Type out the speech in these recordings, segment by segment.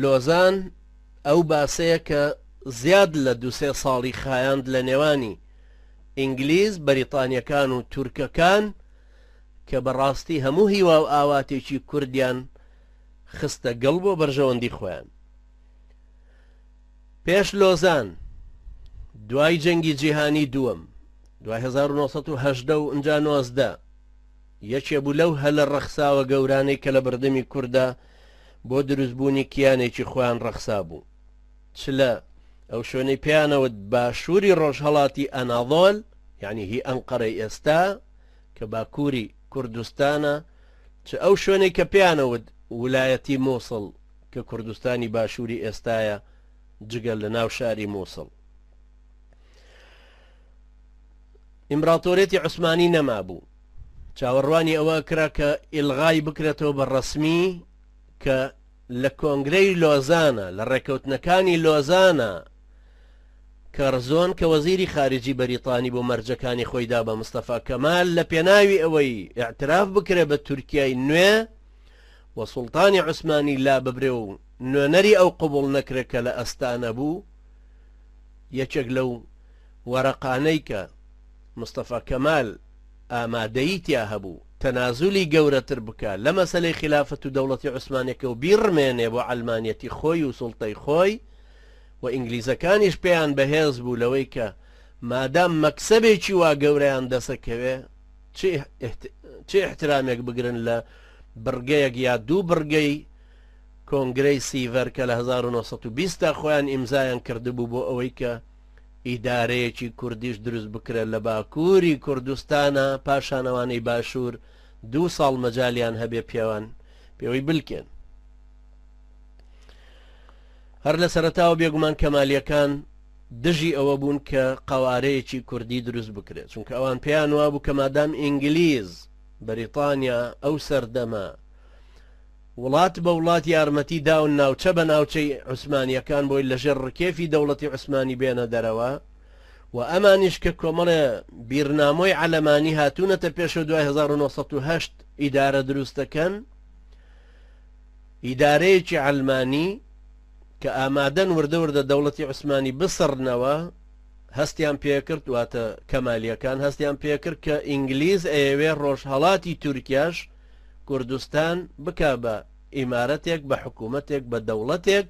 لۆزان ئەو باسەیە کە زیاد لە دوسێ ساڵی خایاند لە نێوانی ئینگلیز بەریتانیەکان و تورکەکان کە بەڕاستی هەموو هیوا و ئاواتێکی کوردیان خستە گەڵ بۆ بەرژەوەندی خۆیان. پێش لۆزان دوای جەنگی جیهانی دووەم دوای 1970 و ئەنجا 19 یەکێ بوو لەو هەلە ڕەخساوە گەورانەی کە لە بەردەمی کووردا بۆ دروستبوونی کیانێکی خۆیان ڕەخسا بوو، چ لە ئەو شوێنەی پێیانەوت باشووری ڕۆژهەڵاتی ئەناضۆل یعنی هی ئەنقەرەی ئێستا کە باکووری کوردستانە، چ ئەو شوێنەی کە پێیانەوت ویلایەتی مووسڵ کە کوردستانی باشووری ئێستایە جگەل لە ناو شاری مووسڵ. ئیمپراتۆریەتی عوسمانی نەمابوو، چاوەڕوانی ئەوە کرا کە ئیلغای بکرێتەوە بە ڕەسمی کە لە کۆنگرەی لۆزانە لە ڕێکەوتنەکانی لۆزانە کەرزۆن کە وەزیری خارجی بەریتانی بۆ مەرجەکانی خۆیدا بە مستەفا کەمال لە پێناوی ئەوەی ئاعتراف بکرێت بە تورکیای نوێ و سوڵتانی عوسمانی لا ببرێ و نوێنەری ئەو قبوڵ نەکرێت کە لە ئەستانە بوو. یەکێک لەو وەرەقانەی کە مستەفا کەمال ئامادەیی تیا هەبوو تەنازولی گەورەتر بکە لە مەسەلەی خلافەت و دەوڵەتی عوسمانیەکە و بیڕمێنێ بۆ عەلمانیەتی خۆی و سوڵتەی خۆی، و ئینگلیزەکانیش پێیان بەهێز بوو لەوەی کە مادام مەکسەبێکی وا گەورەیان دەسەکەوێ چه احترامێک بگرن لە بڕگەیەک یا دوو بڕگەی کۆنگرەی سیڤەر کە لە 1920 تا خۆیان ئیمزایان کردبوو بۆ ئەوەی کە ئیدارەیەکی کوردیش دروست بکرێت لە باکووری کوردستانە، پاشانەوانەی باشوور 2 ساڵ مەجالیان هەبێ پێوەی بلکێن. هەر لە سەرەتاوە بێگومان کەمالیەکان دژی ئەوە بوون کە قەوارەیەکی کوردی دروست بکرێت، چونکە ئەوان پێیان وا بوو کە مادام ئینگلیز بەریتانیا ئەو سەردەمە وڵات بە وڵات یارمەتی داون ناوچە بە ناوچەی عوسمانیەکان بۆی لەژێر ڕکێفی دەوڵەتی عوسمانی بێنە دەرەوە، و ئەمانیش کە کۆمەڵێ بیرنامۆی عەلەمانی هاتوونەتە پێشەوە دوای 1970 ئیدارە دروستەکەن، ئیدارەیەکی عەلمانی کە ئامادەن وردە دەوڵەتی عوسمانی بسڕنەوە هەستیان پێکرد، واتە کەمالیەکان هەستیان پێکرد کە ئینگلیز ئەیەوێ ڕۆژهەڵاتی تورکیاش کوردستان بکا بە ئیمارەتێک بە حکوومەتێک بە دەوڵەتێک،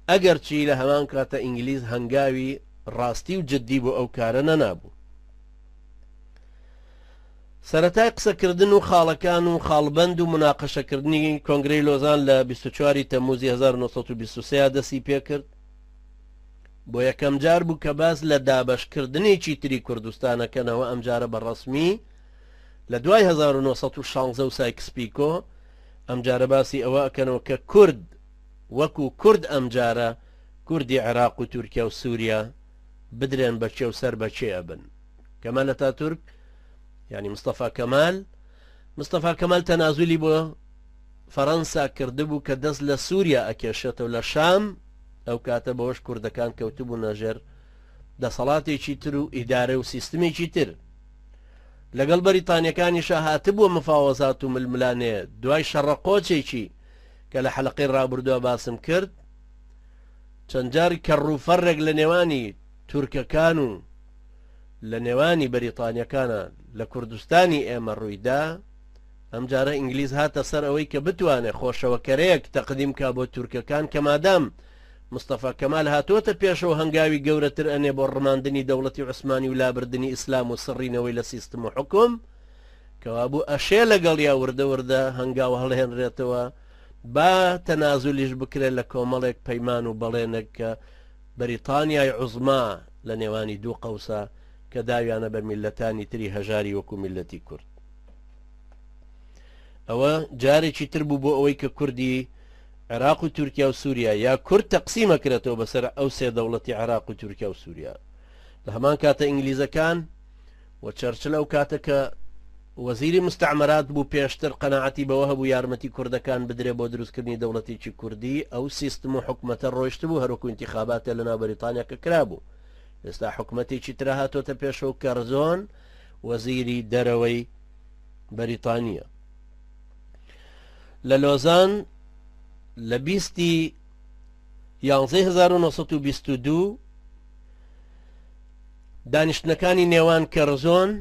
ئەگەر چی لە هەمان کاتە ئینگلیز هەنگاوی ڕاستی و جددی بۆ ئەو کارە نەنابوو. سەرەتای قسەکردن و خاڵەکان و خاڵبەند و مناقەشەکردنی کۆنگرەی لۆزان لە 24 تەمموزی 1923 دەستی پێکرد، بۆ یەکەم جار بوو کە باس لە دابەشکردنێکی تری کوردستانەکەنەوە ئەمجارە بە ڕەسمی لە دوای 1916 و سایکس پیکۆ ئەمجارە باسی ئەوە ئەکەنەوە کە کورد وەکو کورد ئەمجارە کوردی عێراق و تورکیا و سووریا بدرێن بەچێ و سەر بەچێ ئەبن. کەمال ئەتاتورک یعنی مستەفا کەمال تەنازولی بۆ فەڕەنسا کردبوو کە دەست لە سووریا ئەکێشێتەوە لە شام، ئەو کاتە بەوەش کوردەکان کەوتبوو نەژێر دەسەڵاتێکی تر و ئیدارە و سیستمێکی تر. لەگەڵ بەریتانیەکانیشە هاتبووە مفاوەزات و ململانێ دوای شەڕەقۆچێکی کە لە حەلقەی ڕابردووە باسم کرد، چەند جاری کەڕوفەڕێک لە نێوانی تورکەکان و لە نێوانی بەریتانیەکانە لە کوردستانی ئێمە ڕوویدا. ئەمجارە ئینگلیز هاتە سەر ئەوەی کە بتوانێت خۆشەوەکەرەیەک تەقدیم کا بۆ تورکەکان کە مادام مستەفا کەمال هاتووەتە پێشەوە هەنگاوی گەورەتر ئەنێ بۆ ڕماندنی دەوڵەتی عوسمانی و لابردنی ئیسلام و سڕینەوەی لە سیستم و حکوم، کەوا بوو ئەشێ لەگەڵ یا وردە هەنگاو هەڵهێنرێتەوە با تەنازولیش بکرێت لە کۆمەڵێک پەیمان و بەڵێنێک کە بەریتانیای عوزما لە نێوانی دوو قەوسە کە داویانە بە میلەتانی تری هەژاری وەکو میلەتی کورد. ئەوە جارێکی تر بوو بۆ ئەوەی کە کوردی عێراق و تورکیا و سووریا یا کورد تەقسیمەکرێتەوە بەسەر ئەو سێ دەوڵەتی عێراق و تورکیا و سووریا. لە هەمان کاتە ئینگلیزەکان و چەرچل ئەو کاتە کە وەزیری مستعمرات بوو پێشتر قەناعەتی بەوە هەبوو یارمەتی کوردەکان بدرێ بۆ دروستکردنی دەوڵەتێکی کوردی، ئەو سیستم و حکومەتە ڕۆیشت بوو هەروەکو انتیخاباتە لەناو بەریتانیا کە کرابوو. ئێستا حکومەتێکی ترە هاتۆتە پێشەوە کەرزۆن وەزیری دەرەوەی بەریتانیا. لە لۆزان لە 20 1922 دانیشتنەکانی نێوان کەرزۆن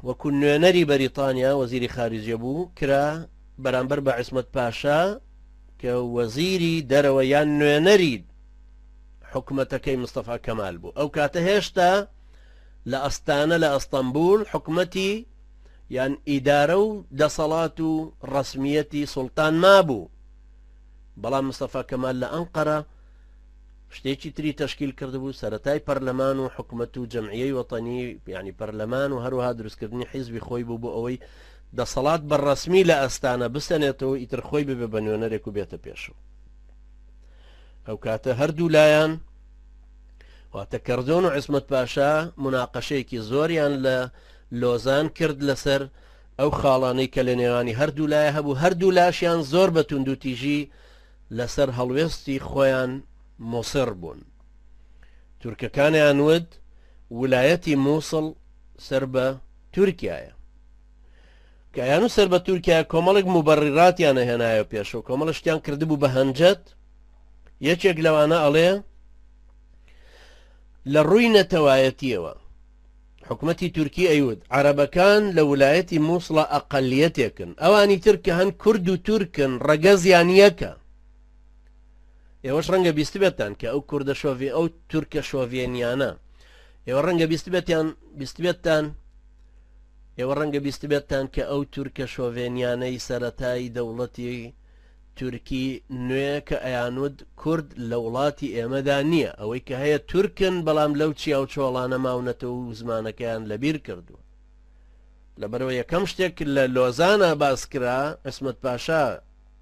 وەکو نوێنەری بەریتانیا وەزیری خارجیە بوو کرا بەرامبەر بە عیسمەت پاشا کە وەزیری دەرەوە یان نوێنەری حکومەتەکەی مستەفا کەمال بوو. ئەو کاتە هێشتا لە ئەستانە لە ئەستەمبول حکومەتی یان ئیدارە و دەسەڵات و ڕەسمیەتی سوڵتان مابوو، بەڵام مستەفا کەمال لە ئەنقەرە شتێکی تری تەشکیل کردبوو، سەرەتای پەرلەمان و حکومەت و جەمعیەی وەتەنی یعنی پەرلەمان و هەروەها دروستکردنی حیزبی خۆی بوو بۆ ئەوەی دەسەڵات بەڕەسمی لە ئەستانە بستێنێتەوە ئیتر خۆی ببێ بە نوێنەرێک و بێتە پێشەوە. ئەو کاتە هەردوو لایەن واتە کەرزۆن و عیسمەت پاشا مناقەشەیەکی زۆریان لە لۆزان کرد لەسەر ئەو خاڵانەی کە لە نێوانی هەردوو لایە هەبوو. هەردوو لاشیان زۆر بە توندوتیژی لەسەر هەڵوێستی خۆیان مۆسر بوون. تورکەکانیان ود ویلایەتی مووسڵ سەر بە تورکیایە، کەیان و سەر بە تورکیا کۆمەڵێک موبەڕیراتیانە هێنایە پێشەوە، کۆمەڵە شتیان کردبوو بە هەنجەت. یەکێک لەوانە ئەڵێ لە ڕووی نەتەوایەتیەوە حکومەتی تورکی ئەیود عەرەبەکان لە ویلایەتی مووسڵە ئەقەلیەتێکن، ئەوانی تر کە هەن کورد و تورکن ڕەگەزیان یەکە. ئێوەش ڕەنگە بیست بێتان کە ئەو کوردە شۆڤێ ئەو تورکە شۆڤێنیانە ئێوە ڕەنگە بیست بێتان کە ئەو تورکە شۆڤێنیانەی سەرەتایی دەوڵەتی تورکی نوێ کە ئەیانود کورد لە وڵاتی ئێمەدا نییە، ئەوەی کە هەیە تورکن بەڵام لەو چیا و چۆڵانە ماونەتەوە و زمانەکەیان لەبیر کردووە. لەبەرەوە یەکەم شتێک لە لۆزانە باسکرا عیسمەت پاشا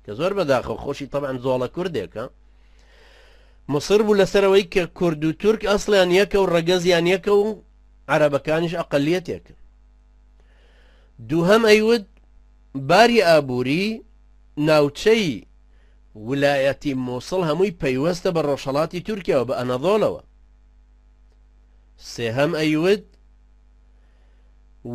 کە زۆر بەداخەوە خۆشی تەبعەن زۆڵە کوردێکە مصر بوو لەسەرەوەی کە کورد و تورک ئەسڵیان یەکە و ڕەگەزیان یەکە و عەرەبەکانیش ئەقەلیەتێکن. دووهەم ئەیود باری ئابووری ناوچەی ویلایەتی مووسڵ هەمووی پەیوەستە بە ڕۆژهەڵاتی تورکیاوە بە ئەنەدۆڵەوە. سێهەم ئەیود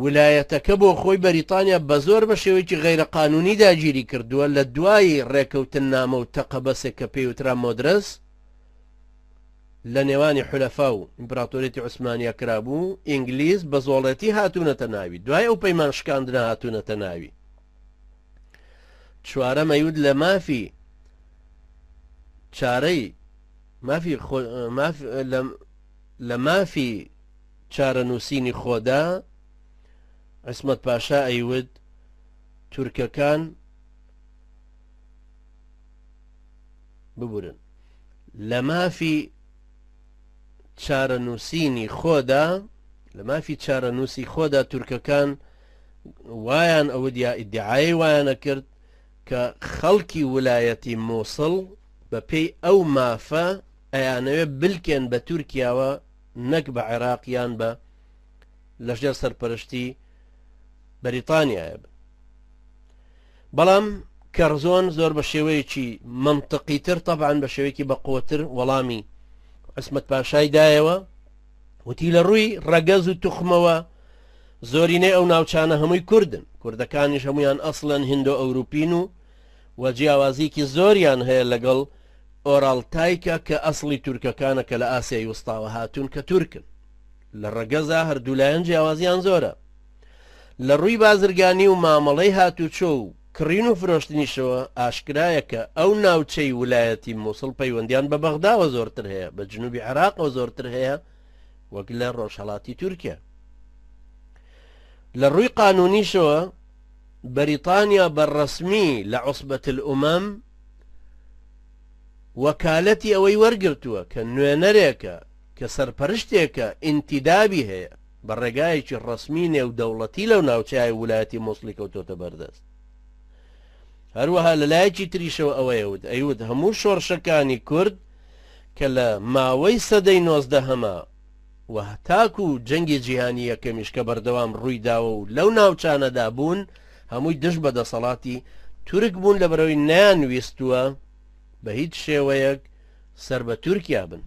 ویلایەتەکە بۆ خۆی بەریتانیا بە زۆر بە شێوەیەکی غەیرەقانونی داگیری کردووە لە دوای ڕێکەوتن نامە و تەقەبەسێک کە پێیوترا مۆدرس لە نێوانی حولەفا و ئیمپراتۆریەتی عوسمانیا کرابوو. ئینگلیز بە زۆڵەتی هاتوونەتە ناوی، دوای ئەو پەیمان شکاندنە هاتوونەتە ناوی. چوارەم ئەیود لە مافی چارەی لە مافی چارە نووسینی خۆدا عیسمەت پاشا ئەیود تورکەکان ببورن لە مافی چارە نووسینی خۆدا لە مافی چارە نووسی خۆدا تورکەکان وایان ئەوە ئیدعای وایانە کرد کە خەڵکی ویلایەتی مووسڵ بە پێی ئەو مافە ئەیانەوێ بلکێن بە تورکیاوە نەک بە عێراقیان بە لەژێر سەرپەرشتی بەریتانیایە. بەڵام کەرزۆن زۆر بە شێوەیەکی منطقی تر تەبعاً بە شێوەیەکی بەقوتر وەڵامی عیسمەت پاشای دایەوە، وتی لە ڕووی ڕەگەز و توخمەوە زۆرینەی ئەو ناوچانە هەمووی کوردن، کوردەکانیش هەمویان ئەسڵەن هیندۆ ئەوروپین و وەجیاوازیکی زۆریان هەیە لەگەڵ ئۆرالتایکە کە ئەسڵی تورکەکانە کە لە ئاسیای وستاوە هاتوون کە تورکن. لە ڕەگەزا هەردوولایەن جیاوازیان زۆرە. لە ڕووی بازرگانی و مامەڵەی هاتوچۆ و کڕین و فرۆشتنیشەوە ئاشکرایە کە ئەو ناوچەی ویلایەتی مووسڵ پەیوەندیان بە بەغداوە زۆرتر هەیە، بە جنوبی عێراقەوە زۆرتر هەیە وەک لە ڕۆژهەڵاتی تورکیا. لە ڕووی قانونیشەوە بەریتانیا بەڕەسمی لە عوسبەت الئومەم وەکالەتی ئەوەی وەرگرتووە کە نوێنەرێکە کە سەرپەرشتێکە ئینتیدابی هەیە بە ڕێگایەکی ڕەسمی نێودەوڵەتی لەو ناوچەی ویلایەتی مووسڵی کەوتۆتە بەردەست. هەروەها لەلایەکی تریشەوە ئەوەیەوت ئەیود هەموو شۆڕشەکانی کورد کە لە ماوەی سەدەی 19هەمە و تاکو و جەنگی جیهانی یەکەمیش کە بەردەوام ڕووی داوە و لەو ناوچانەدا بوون هەمووی دژ بە دەسەڵاتی تورک بوون لەبەرەوەی نەیانویستووە بە هیچ شێوەیەک سەر بە تورکیا بن.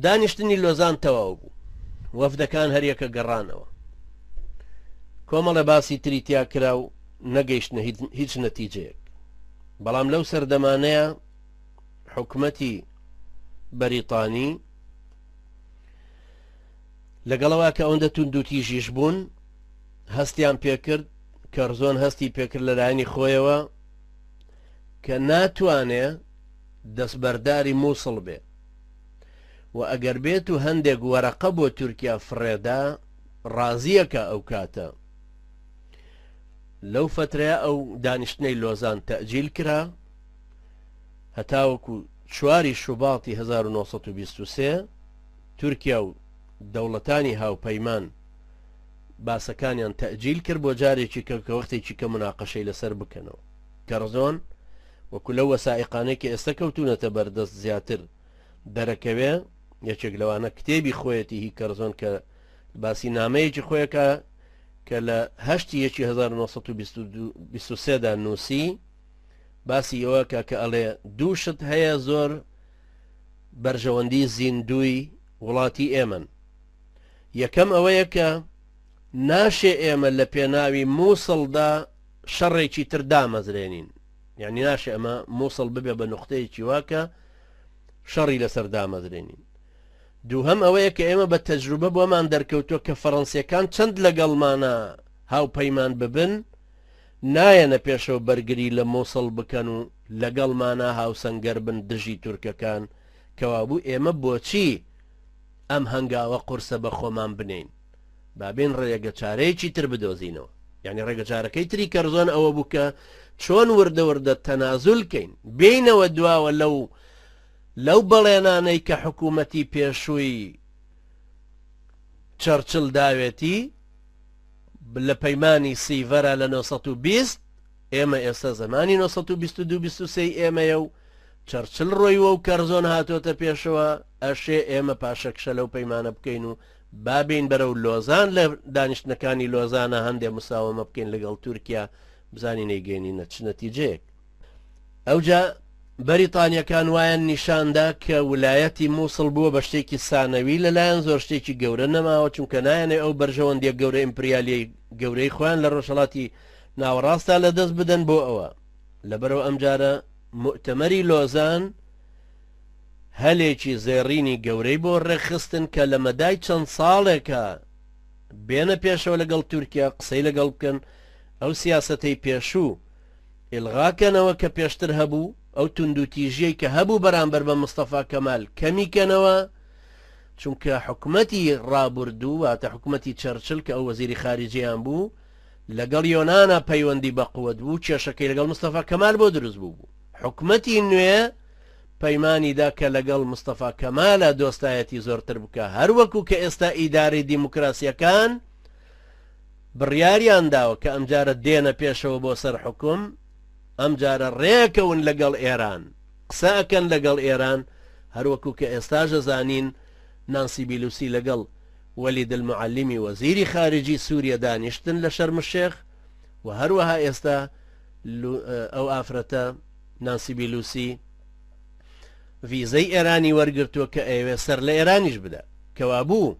دانیشتنی لۆزان تەواو بوو، وەفدەکان هەریەکە گەڕانەوە، کۆمەڵە باسی تری تیا کرا و نەگەیشتنە هیچ نەتیجەیەک. بەڵام لەو سەردەمانەیە حکومەتی بەریتانی لەگەڵەوە کە ئەوەندە توند و تیژیش بوون هەستیان پێکرد، کەرزۆن هەستی پێکرد لەلایەنی خۆیەوە کە ناتوانێ دەستبەرداری مووسڵ بێ و ئەگەر بێت و هەندێک وەرەقە بۆ تورکیا فڕێدا ڕازیەکە ئەو کاتە. لەو فترەیە ئەو دانیشتنەی لۆزان تەئجیل کرا هەتاوەکو 4 شوباڵی 1923 تورکیا و دەوڵەتانی هاوپەیمان باسەکانیان تەئجیل کرد بۆ جارێکی کە وەختێکی کە مناقەشەی لەسەر بکەنەوە. کەرزۆن وەکو لەو وەسائقانەی کە ئێستا کەوتونەتە بەردەست زیاتر دەرەکەوێ، یەکێک لەوانە کتێبی خۆیەتی هی کەرزۆن کە باسی نامەیەکی خۆیەکە کە لە 1923 دا نووسی باسی ئەوەکە کە ئەڵێ دووشت هەیە زۆر بەرژەوەندی زیندوی وڵاتی ئێمن. یەکەم ئەوەیە کە ناشێ ئێمە لە پێناوی مووسڵدا شەڕێکی تر دامەزرێنین، یعنی ناشێ ئەمە مووسڵ ببێ بە نوختەیەکی واکە شەڕی لەسەر دامەزرێنین. دووهەم ئەوەیە کە ئێمە بە تەجروبە بۆمان دەرکەوتووە کە فەڕەنسیەکان چەند لەگەڵمانە هاوپەیمان ببن نایەنە پێشەوە بەرگری لە مووسڵ بکەن و لەگەڵمانە هاوسەنگەر بن دژی تورکەکان کەوابوو ئێمە بۆچی ئەم هەنگاوە قورسە بە خۆمان بنین، بابین ڕێگە چارەیەکی تر بدۆزینەوە. یعنی ڕێگە چارەکەی تری کەرزۆن ئەوە بوو کە چۆن وردە وردە تەنازولکەین بینەوە دواوە لەو بەڵێنانەی کە حکوومەتی پێشووی چەرچل داوێتی لە پەیمانی سیڤەرە لە 1920 ئێمە ئێستا زمانی 1922 ئێمەیە و چەرچل ڕۆیوە و کەرزۆن هاتۆتە پێشەوە ئەشێ ئێمە پاشەکشە لەو پەیمانە بکەین و بابین بەرەو لۆزان لە دانیشتنەکانی لۆزانە هەندێک مساومە بکەین لەگەڵ تورکیا بزانی نەیگەێنینە چ نەتیجەیەک. ئەوجا بەریتانیەکان وایان نیشاندا کە ویلایەتی مووسڵ بووە بە شتێکی سانەوی لەلایەن زۆر شتێکی گەورە نەماوە، چونکە نایەنێ ئەو بەرژەوەندیە گەورە ئیمپریالی گەورەی خۆیان لە ڕۆژهەڵاتی ناوەڕاستا لەدەست بدەن بۆ ئەوە. لەبەرەوە ئەمجارە مؤتەمەری لۆزان هەلێکی زێڕینی گەورەی بۆ ڕێخستن کە لە مەدای چەند ساڵێکە بێنە پێشەوە لەگەڵ تورکیا قسەی لەگەڵ بکەن، ئەو سیاسەتەی پێشوو ئیلغاکەنەوە کە پێشتر هەبوو، ئەو توندوتیژەی کە هەبوو بەرامبەر بە مستەفا کەمال کەمیکەنەوە، چونکە حکوومەتی ڕابردوو واتە حکوومەتی چەرچل کە ئەو وەزیری خارجییان بوو لەگەڵ یۆنانە پەیوەندی بە قووەت بوو، کێشەکەی لەگەڵ مستەفا کەمال بۆ دروست بوو. حکوومەتی نوێ پەیمانیدا کە لەگەڵ مستەفا کەمالە دۆستایەتی زۆرتر بکە، هەروەکو کە ئێستا ئیداری دیموکراسیەکان بڕیاریان داوە کە ئەمجارە دێنە پێشەوە بۆ سەر حکوم، ئەمجارە ڕێکەون لەگەڵ ئێران قسەکەن لەگەڵ ئێران، هەروەکو کە ئێستاژە زانین نانسی بیلوسی لەگەڵ وەلید المعەلیمی وەزیری خارجی سووریا دانیشتن لە شەرمشێخ و هەروەها ئێستا ئەو ئافرەتە نانسی بیلوسی ڤیزەی ئێرانی وەرگرتووە کە ئەوێ سەر لە ئێرانیش بدە، کەوابوو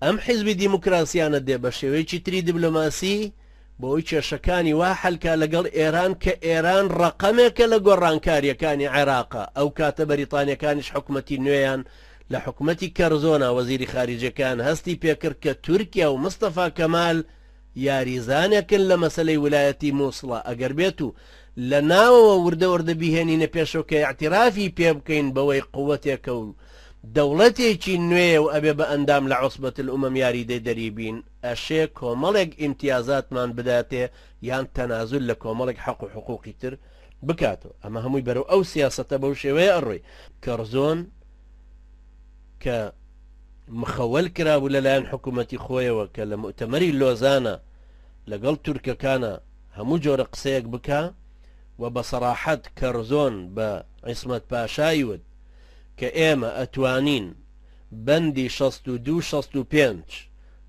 ئەم حیزبی دیموکراسیانە دێ بە شێوەیەکی تری دیبلۆماسی بۆی کێشەکانی وا حەلکا لەگەڵ ئێران کە ئێران ڕقەمێکە لە گۆڕانکاریەکانی عێراقا. ئەو کاتە بەریتانیەکانیش حکوومەتی نوێیان لە حکوومەتی کەرزۆنە وەزیری خارجەکان هەستی پێکرد کە تورکیا و مستەفا کەمال یاریزانێکن لە مەسەلەی ویلایەتی مووسڵە، ئەگەر بێت و لە ناوەوە وردە وردە بیهێنینە پێشەوە کە اعترافی پێ بکەین بەوەی قووەتێکە و دەوڵەتێکی نوێ و ئەبێ بە ئەندام لە عوسبەت الئومەم یاریدەی دەریبین، ئەشێ کۆمەڵێک ئیمتیازاتمان بداتێ یان تەنازل لە کۆمەڵێک حەق و حقوقی تر بکاتەوە. ئەمە هەمووی بەرەو ئەو سیاسەتە بەو شێوەیە ئەڕۆی. کەرزۆن کە مخەوەل کرابوو لەلایەن حکوومەتی خۆیەوە کە لە مؤتەمەری لۆزانە لەگەڵ تورکەکانە هەموو جۆرە قسەیەک بکە و بە سەراحەت کەرزۆن بە عیسمەت پاشای وت کە ئێمە ئەتوانین بەندی 62-65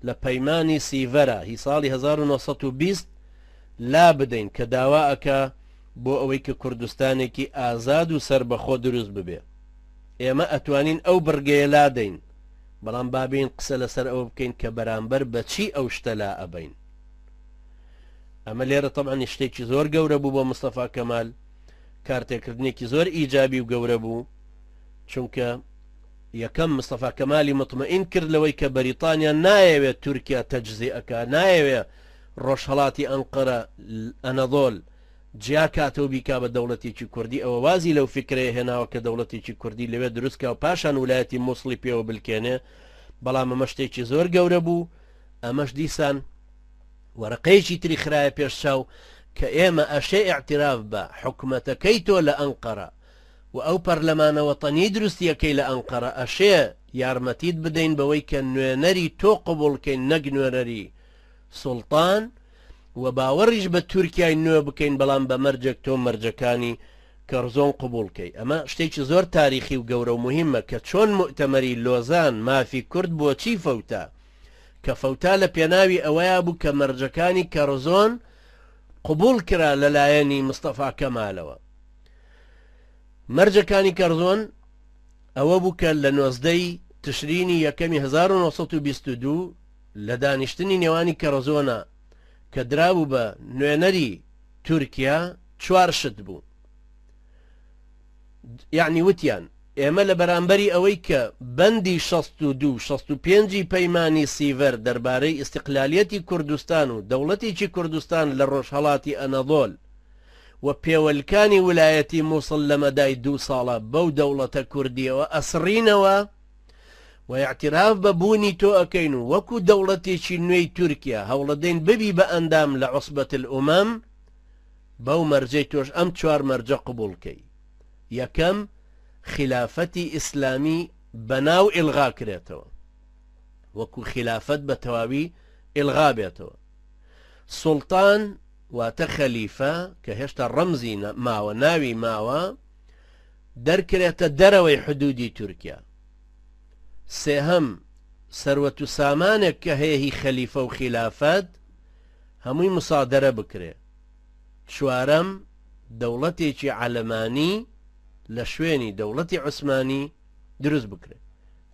لە پەیمانی سیڤەرە هی ساڵی 1920 لا بدەین کە داوا ئەکا بۆ ئەوەی کە کوردستانێکی ئازاد و سربەخۆ دروست ببێ. ئێمە ئەتوانین ئەو بڕگەیە لادەین، بەڵام بابین قسە لەسەر ئەوە بکەین کە بەرامبەر بەچی ئەو شتە لا ئەبین. ئەمە لێرە طبعا شتێکی زۆر گەورە بوو بۆ مستەفا کەمال کارتێکردنێکی زۆر ئیجابی و گەورە بوو چونکە یەکەم مستەفا کەمالی مطمئین کرد لەوەی کە بەریتانیا نایەوێت تورکیا تەجزیئەکە نایەوێت ڕۆژهەڵاتی ئەنقەرە ئەنەدۆڵ جیا کاتەوە بیکا بە دەوڵەتێکی کوردی ئەوە وازی لەو فکرەیە هێناوە کە دەوڵەتێکی کوردی لەوێ دروستکە و پاشان ویلایەتی مووسڵی پێوە بلکێنێ بەڵام ئەمە شتێکی زۆر گەورە بوو ئەمەش دیسان وەرەقەیەکی تری خرایە پێشچاو کە ئێمە ئەشێ ئاعتراف بە حکومەتەکەی تۆ لە ئەنقەرە و ئەو پەرلەمانە وەتەنی دروستیەکەی لە ئەنقەرە ئەشێ یارمەتیت بدەین بەوەی کە نوێنەری تۆ قبوڵکەین نەک نوێنەری سوڵتان و باوەڕیش بە تورکیای نوێ بکەین بەڵام بە مەرجێک تۆ مەرجەکانی کەرزۆن قبولکەی ئەمە شتێکی زۆر تاریخی و گەورە و مهمە کە چۆن مؤتەمەری لۆزان مافی کورد بۆچی فەوتا کە فەوتا لە پێناوی ئەوەیە بوو کە مەرجەکانی کەرزۆن قبول کرا لەلایەنی مستەفا کەمالەوە مەرجەکانی کەرزۆن ئەوە بوو کە لە 19 تشرینی یەکەمی 1922 لە دانیشتنی نێوانی کەرزۆنە کە درابوو بە نوێنەری تورکیا 4 شت بوو یعنی وتیان ئێمە لە بەرامبەری ئەوەی کە بەندی 62-65 پەیمانی سیڤەر دەربارەی ئیستیقلالیەتی کوردستان و دەوڵەتێکی کوردستان لە ڕۆژهەڵاتی ئەنەدۆڵ و پێوەلکانی ویلایەتی مووسڵ لە مەدای 2 ساڵە بەو دەوڵەتە کوردیەوە ئەسڕینەوە و اعتراف بە بوونی تۆ ئەەکەین و وەکو دەوڵەتێکی نوێی تورکیا هەوڵەدەین ببی بە ئەندام لە عوسبەت الئومەم بەو مەرجەی تۆش ئەم 4 مەرجە قبولکەی یەکەم خلافەتی ئیسلامی بەناو ئیلغا کرێتەوە وەکو خلافەت بە تەواوی ئیلغا بێتەوە سوڵتان واتە خەلیفە کە هێشتا ڕەمزی ماوە ناوی ماوە دەرکرێتە دەرەوەی حدودی تورکیا سێهەم سەروەت و سامانێک کە هەیە هی خەلیفە و خلافەت هەمووی مسادرە بکرێ چوارەم دەوڵەتێکی عەلەمانی لە شوێنی دەوڵەتی عوسمانی دروست بکرێت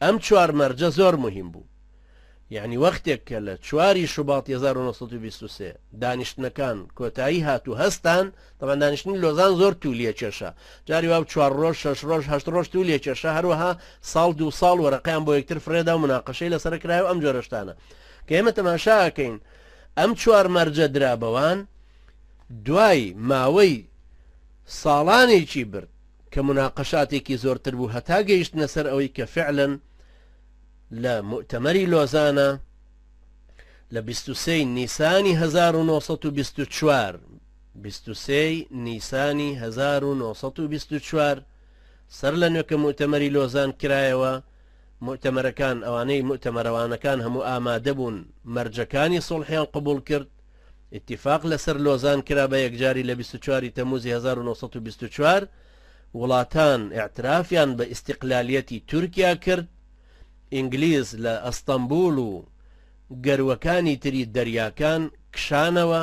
ئەم 4 مەرجە زۆر مهم بوو یعنی وەختێک کە لە 4 شوباتی 1923 دانیشتنەکان کۆتایی هاتو هەستان طبعا دانیشتنی لۆزان زۆر تولیە کێشە جاری وا 4 ڕۆژ 6 ڕۆژ 8 ڕۆژ تولیە کێشە هەروەها ساڵ 2 ساڵ وەرەقەیان بۆ یەکتر فرێدا و مناقەشەی لەسەر کرایە و ئەم جۆرەشتانە کە ئێمە تەماشاکەین ئەم 4 مەرجە درابەوان دوای ماوەی ساڵانێکی برد کە مناقەشاتێکی زۆرتر بوو هەتا گەیشتنە سەر ئەوەی کە فعلا لە مؤتەمەری لۆزانە لە 23 نیسانی 1924 23 نیسانی 1924 سەر لە نوێکە مؤتەمەری لۆزان کرایەوە مؤتەمەرەکان ئەوانەی مؤتەمەرەوانەکان هەموو ئامادە بوون مەرجەکانی سڵحیان قبول کرد اتفاق لەسەر لۆزان کرا بە یەکجاری لە 24 تەموزی 1924 وڵاتان اعترافیان بە ئیستیقلالیەتی تورکیا کرد ئینگلیز لە ئەستەمبول و گەروەکانی تری دەریاکان کشانەوە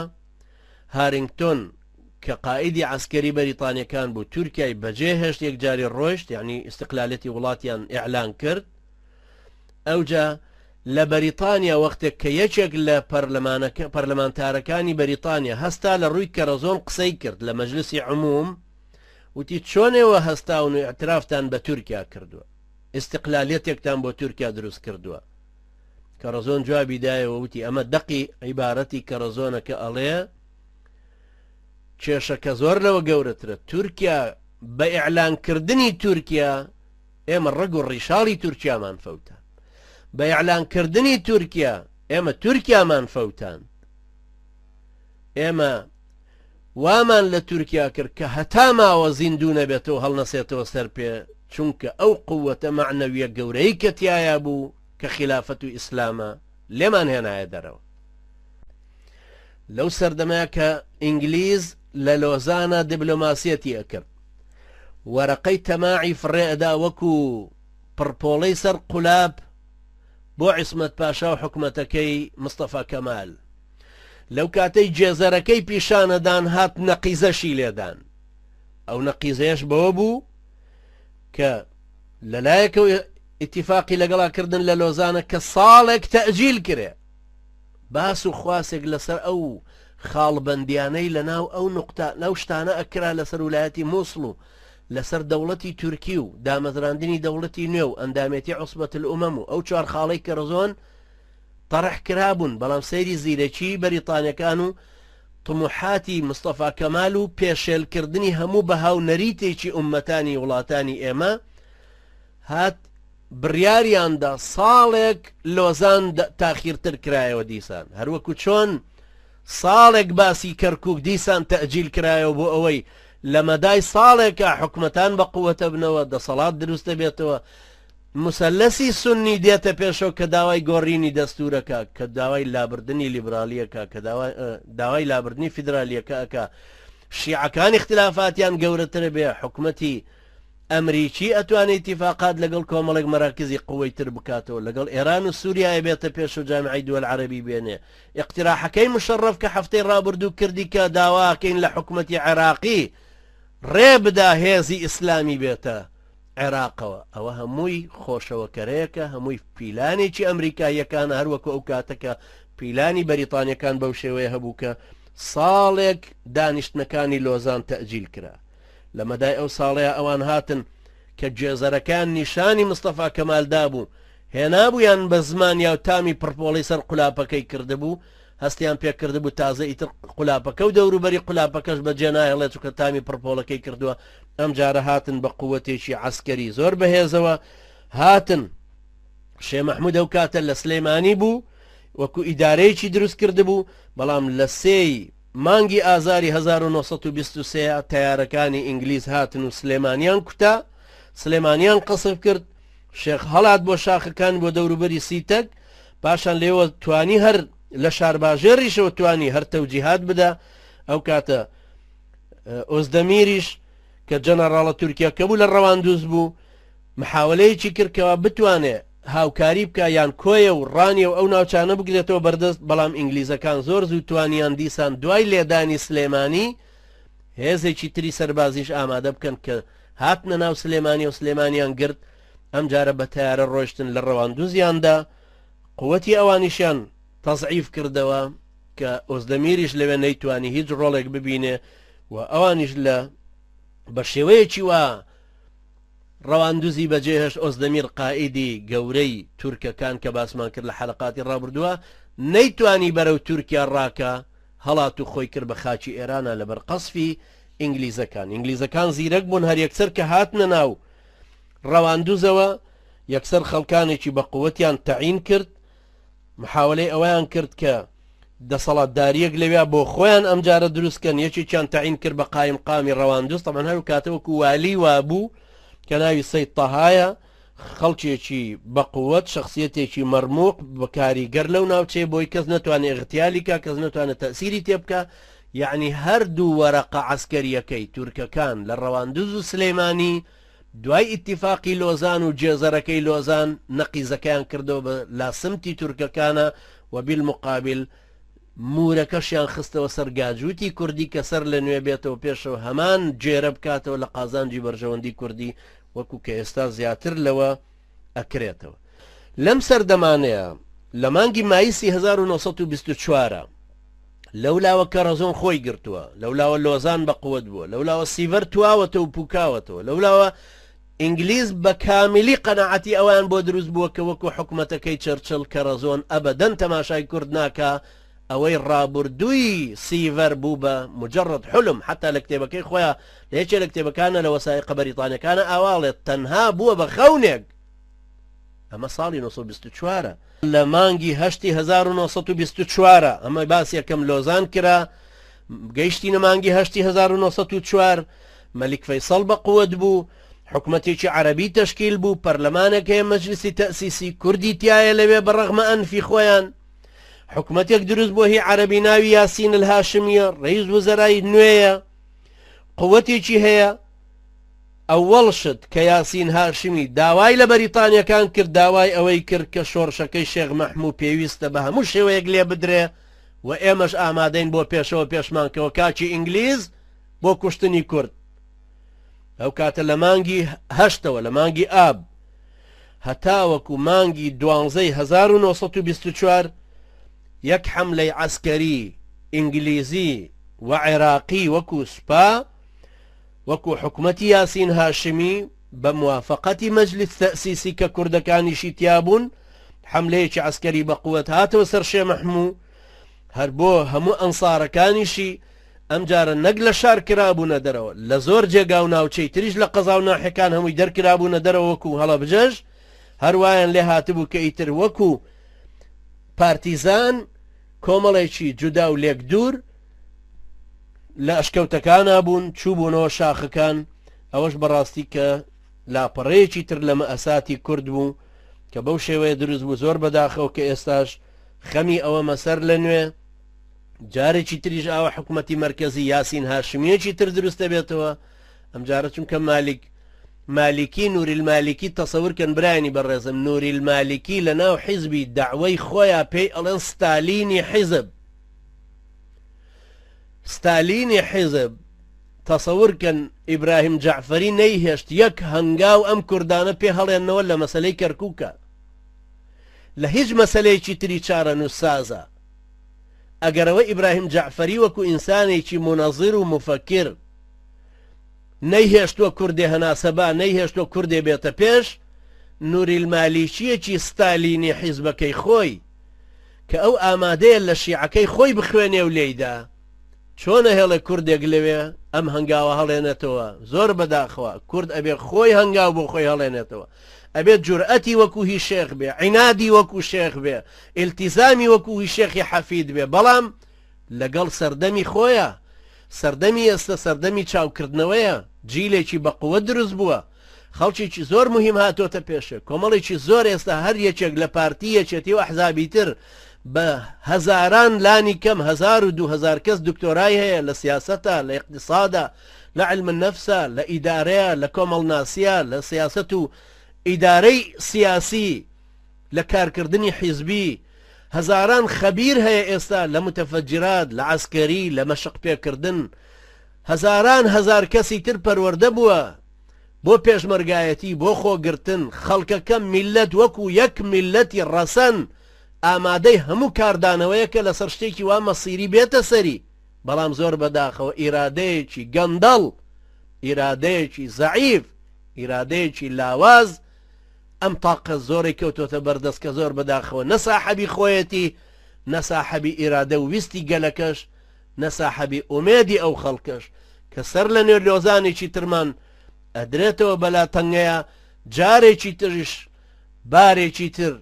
هارینگتۆن کە قائیدی عسکەری بەریتانیەکان بوو تورکیای بەجێهێشت یەکجاری ڕۆیشت یعنی ئیستیقلالیەتی وڵاتیان ئیعلان کرد ئەوجا لە بەریتانیا وەختێک کە یەکێک لە پەرلەمانتارەکانی بەریتانیا هەستا لە ڕووی کەرەزۆن قسەی کرد لە مەجلسی عموم وتی چۆنێوە هەستاون و ئاعترافتان بە تورکیا کردووە ئیستیقلالیەتێکتان بۆ تورکیا دروست کردووە کەرەزۆن جوابی دایەوە وتی ئەمە دەقی عیبارەتی کەرەزۆنە کە ئەڵێ کێشەکە زۆر لەوە گەورەترە تورکیا بە ئیعلانکردنی تورکیا ئێمە ڕەگ و ڕیشاڵی تورکیامان فەوتان بە ئیعلانکردنی تورکیا ئێمە تورکیامان فەوتان ئێمە وامان لە تورکیا کرد کە هەتا ماوە زیندوو نەبێتەوە هەڵنەسێتەوە سەر پێ چونکە ئەو قووەتە معنەویە گەورەی کە تایە بوو کە خلافەت و ئیسلامە لێمان هێنایە دەرەوە لەو سەردەمەیە کە ئینگلیز لە لۆزانە دیبلۆماسیەتی ئەکرد وەرەقەی تەماعی فڕێئەدا وەکو پڕپۆڵەی سەر قولاب بۆ عیسمەت پاشا و حکومەتەکەی مستەفا کەمال لەو کاتەی جێزەرەکەی پیشانەدان هات نەقیزەشی لێدان ئەو نەقیزەیەش بەوە بوو کە لەلایەکەوە ئیتیفاقی لەگەڵاکردن لە لۆزانە کە ساڵێک تەئجیل کرێ باس و خواسێک لەسەر ئەو خاڵبەندیانەی لەناو ئەو نقطە لەو شتانە ئەکرا لەسەر ویلایەتی مووسڵ و لەسەر دەوڵەتی تورکی و دامەزراندنی دەوڵەتی نوێ و ئەندامێتی عوسبەت الئومەم و ئەو چوار خاڵەی کەرزۆن طرح کرابوون بەڵام سەیری زیرەکی بەریتانیەکان و طموحاتی مستەفا کەمال و پێشێلکردنی هەموو بەهاو نەریتێکی ئومەتانی وڵاتانی ئێمە هات بڕیاریاندا ساڵێک لۆزان تاخیرتر کرایەوە دیسان هەروەکو چۆن ساڵێک باسی کەرکووک دیسان تەئجیل کرایەوە بۆ ئەوەی لە مەدای ساڵێکە حکومەتان بە قووەتە بنەوە دەسەڵات دروستە بێتەوە مسلسی سنی دێتە پێشەوە کە داوای گۆڕینی دەستورەکە کە داوای لابردنی لیبرالیەکە کە داوای لابردنی فیدرالیەکەکە شیعەکان اختلافاتیان گەورەترە بێ حکومەتی ئەمریکی ئەتوانێت اتفاقات لەگەڵ کۆمەڵێک مەراکزی قوەی تر بکاتەوە لەگەڵ ئێران و سووریای بێتە پێش و جامعەی دووەل عەرەبی بێنێ اقتراحەکەی مشەڕەف کە هەفتەی ڕابردوو کردی کە داواکەین لە حکومەتی عێراقی ڕێ بدا هێزی ئیسلامی بێتە عێراقەوە ئەوە هەمووی خۆشەوەکەرەیەکە هەمووی پیلانێکی ئەمریکاییەکان هەروەکو ئەو کاتەکە پیلانی بەریتانیەکان بەو شێوەیە هەبوو کە ساڵێک دانیشتنەکانی لۆزان تەئجیل کرا لە مەدای ئەو ساڵەیە ئەوان هاتن کە گوێزەرەکان نیشانی مستەفا کەمالدا بوو هێنابوویان بە زمان یا و تامی پڕپۆڵی سەر قولاپەکەی کردبوو هەستیان پێکردبوو تازە ئیتر قولاپەکە و دەوروبەری قولاپەکەش بە جێنایەڵێت چکە تامی پڕپۆڵەکەی کردووە ئەم جارە هاتن بە قووەتێکی عەسکەری زۆر بەهێزەوە هاتن شێ مەحموود ئەو کاتە لە سلێمانی بوو وەکو ئیدارەیەکی دروست کردبوو بەڵام لە سێی مانگی ئازاری 1923 تیارەکانی ئینگلیز هاتن و سلێمانیان کوتا سلێمانیان قسف کرد شێخ هەڵات بۆ شاخەکان بۆ دەوروبەری سیتەک پاشان لێوە توانی هەر لە شارباژێریشەوە توانی هەر تەوجیهات بدا ئەو کاتە ئۆزدەمیریش کە جەنەڕاڵە تورکیا کەبوو لە ڕەواندوز بوو محاولەیەکی کردکەوە بتوانێ هاوکاری بکە یان کۆیە و ڕانیە و ئەو ناوچانە بگرێتەوە بەردەست بەڵام ئینگلیزەکان زۆر زوو توانیان دیسان دوای لێدانی سلێمانی هێزێکی تری سەربازیش ئامادە بکەن کە هاتنە ناو سلێمانی و سلێمانیان گرت ئەم جارە بە تیارە ڕۆیشتن لە ڕەواندوزیاندا قووەتی ئەوانیشیان تەزعیف کردەوە کە ئۆزدەمیریش لەوێ نەیتوانی هیچ ڕۆڵێک ببینێ و ئەوانیش لە بە شێوەیەکی وا ڕەواندوزی بەجێهێشت ئۆزدەمیر قائیدی گەورەی تورکەکان کە باسمان کرد لە حەلەقاتی ڕابردووە نەیتوانی بەرەو تورکیا ڕاکە هەڵات و خۆی کرد بە خاچی ئێرانە لەبەر قەسفی ئینگلیزەکان زیرەک بوون هەر یەکسەر کە هاتنە ناو ڕەواندوزەوە یەکسەر خەڵکانێکی بە قووەتیان تەعین کرد محاولەی ئەوەیان کرد کە دەسەڵاتداریەک لەوێ بۆ خۆیان ئەم جارە دروستکەن یەکێکیان تەعین کرد بە قایم قامی ڕەواندوز تەمان هەر کاتەوەکو والی وابوو کە ناوی سەید تەهایە خەڵکێکی بە قووەت شخصیەتێکی مەرموق بە کاریگەر لەو ناوچێ بۆی کەس نەتوانێت اغتیالی کا کەس نەتوانێت تەسیری تێبکە یعنی هەردوو وەرەقە عەسکەریەکەی تورکەکان لە ڕەواندوز و سلێمانی دوای ئیتیفاقی لۆزان و جێزەرەکەی لۆزان نەقیزەکەیان کردەوە بە لاسمتی تورکەکانە و بالمقابل مورەکەشیان خستەوە سەر گاجووتی کوردی کە سەر لە نوێ بێتەوە پێشەوە هەمان جێرە بکاتەوە لە قازانجی بەرژەوەندی کوردی وەکو کە ئێستا زیاتر لەوە ئەکرێتەوە لەم سەردەمانەیە لە مانگی مایسی 1924 لەولاوە کە ڕەزۆن خۆی گرتووە لەولاوە لۆزان بە قووەت بووە لەولاوە سیڤەر تواوەتە و پوکاوەتەوە لەولاوە ئینگلیز بە کاملی قەناعەتی ئەوان بۆ دروست بووە کە وەکو حکومەتەکەی چەرچڵ کە ڕەزۆن ئەبەدەن تەماشای کورد ناکە ئەوەی ڕابردووی سیڤەر بوو بە مجرد حلم حتا لە کتێبەکەی خۆیان لە یەکێ لە کتێبەکانە لە وەسایقە بەریتانیەکانە ئاواڵێت تەنها بووە بە خەونێک ئەمە ساڵی 1924 لە مانگی هەشتی 1924 ئەمە باسی یەکەم لۆزان کرا گەیشتینە مانگی هەشتی 1904 مەلیک فەیسەڵ بە قووەت بوو حکومەتێکی عەرەبی تەشکیل بوو پەرلەمانێک هەیە مەجلیسی تەئسیسی کوردی تایە لەوێ بەڕەغمە ئەنفی خۆیان حکومەتێک دروست بۆ هی عەرەبی ناوی یاسین الهاشمیە ڕئیس وزەرای نوێیە قووەتێکی هەیە ئەوەڵ شت کە یاسین هاشمی داوای لە بەریتانیەکان کرد داوای ئەوەی کرد کە شۆڕشەکەی شێخ مەحموود پێویستە بە هەموو شێوەیەک لێ بدرێ و ئێمەش ئامادەین بۆ پێشەوە پێشمانکەوە کاچی ئینگلیز بۆ کوشتنی کورد ئەو کاتە لە مانگی هەشتەوە لە مانگی ئاب هەتاوەکو مانگی 12 1924 یەک حەملەی عەسکەری ئینگلیزی و عێراقی وەکو سوپا وەکو حکومەتی یاسین هاشمی بە موافقەتی مەجلیس تەئسیسی کە کوردەکانیشی تیابوون حملەیەکی عسکەری بە قووەت هاتەوە سەر شێ مەحموو هەر بۆ هەموو ئەنسارەکانیشی ئەم جارە نەک لە شار کرابوونە دەرەوە لە زۆر جێگا و ناوچەی تریش لە قەزا و ناحەکان هەمووی دەرکرابوونە دەرەوە وەکو هەڵەبجەژ هەروایان لێ هاتبوو کە ئیتر وەکو پارتیزان کۆمەڵێکی جودا و لێک دوور لە ئەشکەوتەکانە بوون چووبوونەوە شاخەکان ئەوەش بەڕاستی کە لاپەڕەیەکی تر لە مەئەساتی کورد بوو کە بەو شێوەیە دروست بوو زۆر بەداخەوە کە ئێستاش خەمی ئەوە مەسەر لە نوێ جارێکی تریش ئاوە حکوومەتی مرکزی یاسین هاشمیەکی تر دروستە بێتەوە ئەم جارە چونکە مالیکی نووری المالیکی تەسەورکەن برانی بەڕێزم نووری المالیکی لە ناو حیزبی داوای خۆیان پێی ئەڵێن ستالینی حیزب تەسەورکەن ئیبراهیم جعفەری نەیهێشت یەک هەنگاو ئەم کوردانە پێ هەڵێنەوە لە مەسەلەی کەرکووکە لە هیچ مەسەلەیەکی تری چارە نووسازە ئەگەرەوە ئیبراهیم جعفەری وەکو ئینسانێکی منەزیر و مفەکر نەیهێشتووە کوردێ هەناسەبا نەیهێشتووە کوردێ بێتە پێش نووری المالیکیەکی ستالینی حیزبەکەی خۆی کە ئەو ئامادەیە لە شیعەکەی خۆی بخوێنێ و لێیدا چۆنە هێڵێ کوردێک لەوێ ئەم هەنگاوە هەڵێنێتەوە زۆر بەداخەوە کورد ئەبێ خۆی هەنگاو بۆ خۆی هەڵێنێتەوە ئەبێت جورئەتی وەکو هی شێخ بێ عینادی وەکو شێخ بێ ئیلتیزامی وەکو هی شێخی حەفید بێ بەڵام لەگەڵ سەردەمی خۆیە سەردەمی ئێستا سەردەمی چاوکردنەوەیە جیلێکی بە قووە دروست بووە خەڵکێکی زۆر مهم هاتۆتە پێشە کۆمەڵێکی زۆر ئێستا هەر یەکێک لە پارتیەکێتی و ئەحزابی تر بە هەزاران لانی کەم 1000 و 2000 کەس دکتۆرای هەیە لە سیاسەتە لە اقتصادە لە علم النەفسە لە ئیدارەیە لە کۆمەڵناسیە لە سیاست و ئیدارەی سیاسی لە کارکردنی حیزبی هەزاران خەبیر هەیە ئێستا لە متەفەجرات لە عسکەری لە مەشق پێکردن هەزاران هەزار کەسی تر پەروەردە بووە بۆ پێشمەرگایەتی بۆ خۆگرتن خەڵکەکە میلەت وەکو یەک میلەتی ڕەسەن ئامادەی هەموو کاردانەوەیە کە لەسەر شتێکی وا مەسیری بێتە سەری بەڵام زۆر بەداخەوە ئیرادەیەکی گەندەڵ ئیرادەیەکی زەعیف ئیرادەیەکی لاواز ئەم تاقە زۆری کەوتۆتە بەردەست کە زۆر بەداخەوە نەساحەبی خۆیەتی نەساحەبی ئیرادە و ویستی گەلەکەش نەساحەبی ئومێدی ئەو خەڵکەش کە سەر لە نوێ لۆزانێکی ترمان ئەدرێتەوە بەلا تەنگەیە جارێکی تریش بارێکی تر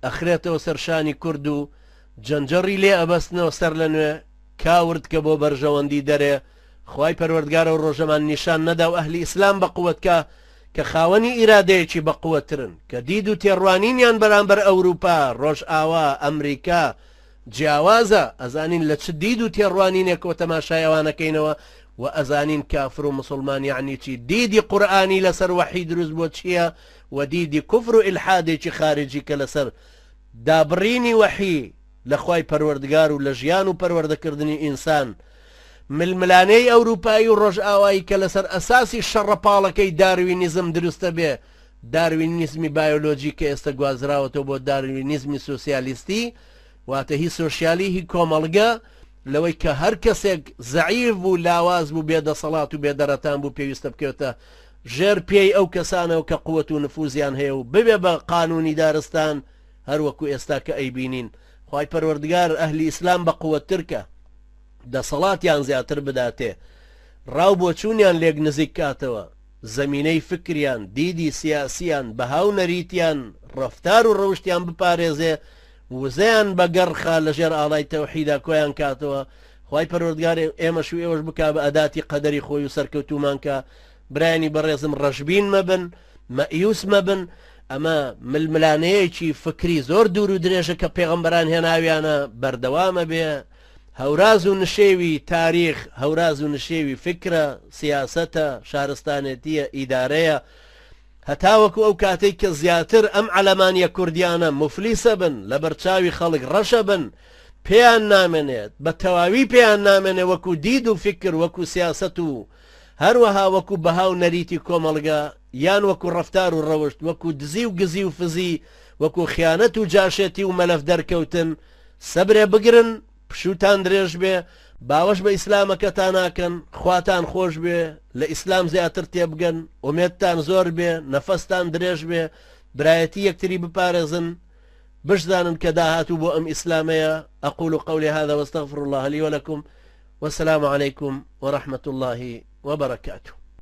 ئەخرێتەوە سەرشانی کورد و جەنجەڕی لێ ئەبەستنەوە سەر لە نوێ کاورد کە بۆ بەرژەوەندی دەرێ خوای پەروەردگارە و ڕۆژەمان نیشان نەدا و ئەهلی ئیسلام بە قووەتکە کە خاوەنی ئیرادەیەکی بە قووەترن کە دید و تێڕوانینیان بەرامبەر ئەوروپا ڕۆژئاوا ئەمریکا جیاوازە ئەزانین لە چ دید و تێڕوانینێکەوە تەماشای ئەوانەکەینەوە و ئەزانین کافر و مسلمان یعنی چی دیدی قورئانی لەسەر وەحی دروست بۆ چییە و دیدی کوفر و ئیلحادێکی خارجی کە لەسەر دابڕینی وەحی لە خوای پەروەردگار و لە ژیان و پەروەردەکردنی ئینسان ململانەی ئەوروپایی و ڕۆژئاوایی کە لەسەر ئەساسی شەڕەپاڵەکەی داروینیزم دروستە بێ داروینیزمی بایۆلۆجی کە ئێستا گوازراوەتەوە بۆ داروینیزمی سوسیالیستی واتە هی سۆشیالی هی کۆمەڵگە لەوەی کە هەر کەسێک زەعیف بوو لاواز بوو بێدەسەڵات و بێدەرەتان بوو پێویستە بکەوتە ژێر پێی ئەو کەسانەوە کە قووەت و نفوزیان هەیە و ببێ بە قانونی دارستان هەروەکو ئێستا کە ئەیبینین خوای پەروەردگار ئەهلی ئیسلام بە قووەتترکە دەسەڵاتیان زیاتر بداتێ ڕاو بۆ چوونیان لێک نزیک کاتەوە زەمینەی فکریان دیدی سیاسیان بەهاو نەریتیان ڕەفتار و ڕەوشتیان بپارێزێ وزەیان بە گەڕخا لەژێر ئاڵای تەوحیدا کۆیان کاتەوە خوای پەروەردگار ئێمەش و ئێوەش بکا بە ئەداتی قەدەری خۆی و سەرکەوتومان کە برایانی بەڕێزم ڕەشبین مەبن مەئیوس مەبن ئەمە ململانەیەکی فکری زۆر دوور و درێژە کە پێغەمبەران هێناویانە بەردەوامە بێ هەوراز و نشێوی تاریخ هەوراز و نشێوی فکرە سیاسەتە شارستانێتیە ئیدارەیە هەتاوەکو ئەو کاتێک کە زیاتر ئەم عەلەمانیە کوردیانە مفلیسە بن لە بەرچاوی خەڵک ڕەشە بن پێیان نامێنێت بە تەواوی پێیان نامێنێ وەکو دید و فکر وەکو سیاسەت و هەروەها وەکو بەهاو نەریتی کۆمەڵگە یان وەکو ڕەفتار و ڕەوشت وەکو دزی و گزی و فزی وەکو خیانەت و جاشێتی و مەلەف دەرکەوتن سەبرێ بگرن پشوتان درێژ بێ باوەش بە ئیسلامەکەتان ناکەن خواتان خۆش بێ لە ئیسلام زیاتر تێبگەن ئومێدتان زۆر بێ نەفەستان درێژ بێ برایەتی یەکتری بپارێزن بشزانن کە داهاتوو بۆ ئەم ئیسلامەیە ئەقول قولي هذا واستغفر الله لي ولكم والسلام عليكم ورحمة الله وبركاته